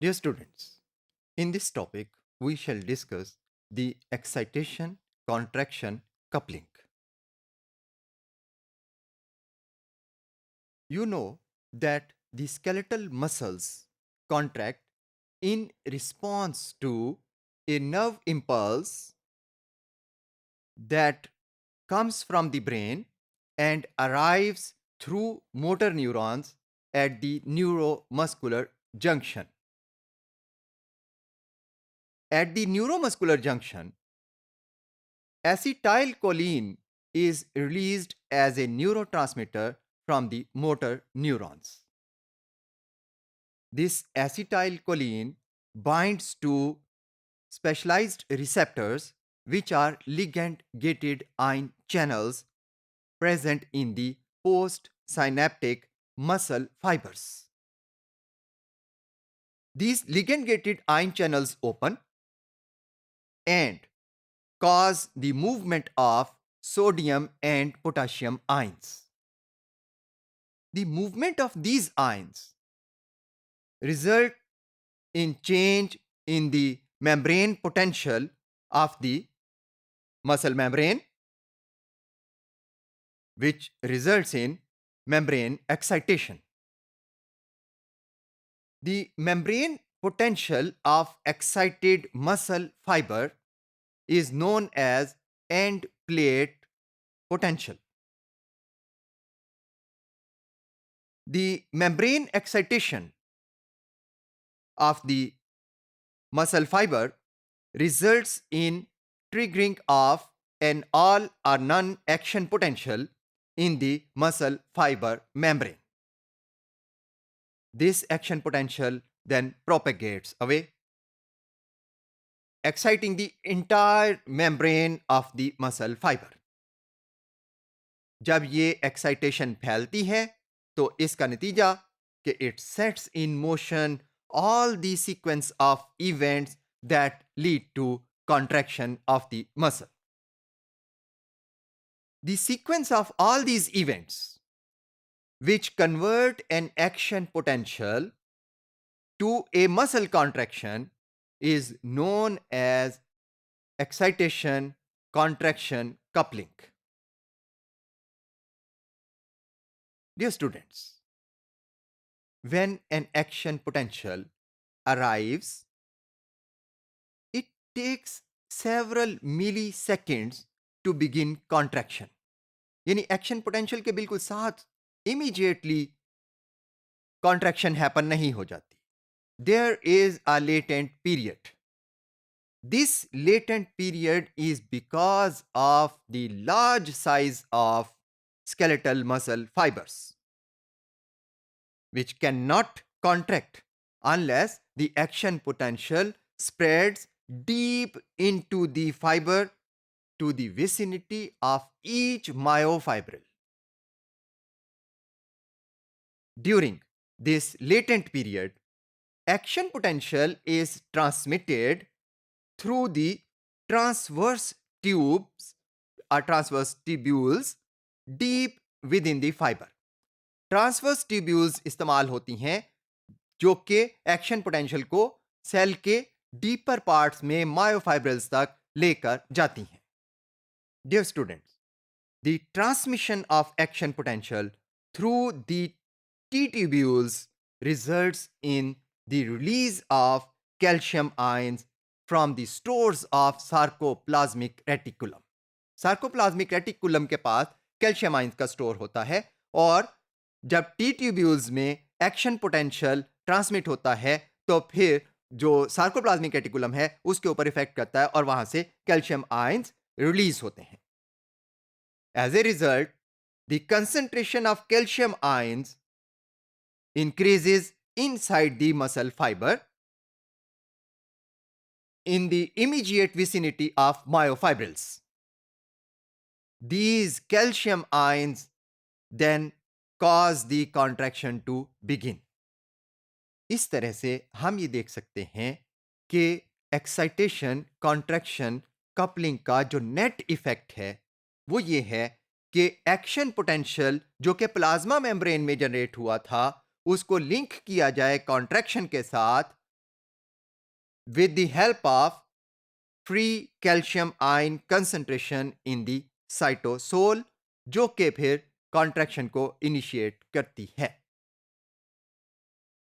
Dear students, in this topic, we shall discuss the excitation contraction coupling. You know that the skeletal muscles contract in response to a nerve impulse that comes from the brain and arrives through motor neurons at the neuromuscular junction. At the neuromuscular junction, acetylcholine is released as a neurotransmitter from the motor neurons. This acetylcholine binds to specialized receptors which are ligand gated ion channels present in the postsynaptic muscle fibers. These ligand gated ion channels open and cause the movement of sodium and potassium ions. The movement of these ions result in change in the membrane potential of the muscle membrane, which results in membrane excitation. The membrane potential of excited muscle fiber is known as end plate potential. The membrane excitation of the muscle fiber results in triggering of an all or none action potential in the muscle fiber membrane. This action potential then propagates away, exciting the entire membrane of the muscle fiber. जब ये excitation फैलती है तो इसका नतीजा कि it sets in motion all the sequence of events that lead to contraction of the muscle. The sequence of all these events which convert an action potential to a muscle contraction is known as excitation contraction coupling. Dear students, when an action potential arrives, it takes several milliseconds to begin contraction. यानी action potential के बिल्कुल साथ immediately contraction happen नहीं हो जाती. There is a latent period. This latent period is because of the large size of skeletal muscle fibers, which cannot contract unless the action potential spreads deep into the fiber to the vicinity of each myofibril. During this latent period, action potential is transmitted through the transverse tubes or transverse tubules deep within the fiber. Transverse tubules इस्तेमाल होती हैं जो कि action potential को cell के deeper parts में myofibrils तक लेकर जाती हैं. Dear students, the transmission of action potential through the T tubules results in the release of calcium ions from the stores of sarcoplasmic reticulum. Sarcoplasmic reticulum के पास calcium ions का store होता है और जब टी ट्यूब्यूल्स में action potential transmit होता है तो फिर जो सार्कोप्लाज्मिक रेटिकुलम है उसके ऊपर इफेक्ट करता है और वहां से कैल्शियम आयंस रिलीज होते हैं. As a result, the concentration of calcium ions increases inside the muscle fiber in the immediate vicinity of myofibrils. These calcium ions then cause the contraction to begin. इस तरह से हम ये देख सकते हैं कि एक्साइटेशन कॉन्ट्रैक्शन कपलिंग का जो नेट इफेक्ट है वो ये है कि एक्शन पोटेंशियल जो कि प्लाज्मा मेम्ब्रेन में जनरेट हुआ था उसको लिंक किया जाए कॉन्ट्रैक्शन के साथ with the help of free calcium ion concentration in the cytosol, जो कि फिर कॉन्ट्रैक्शन को इनिशिएट करती है.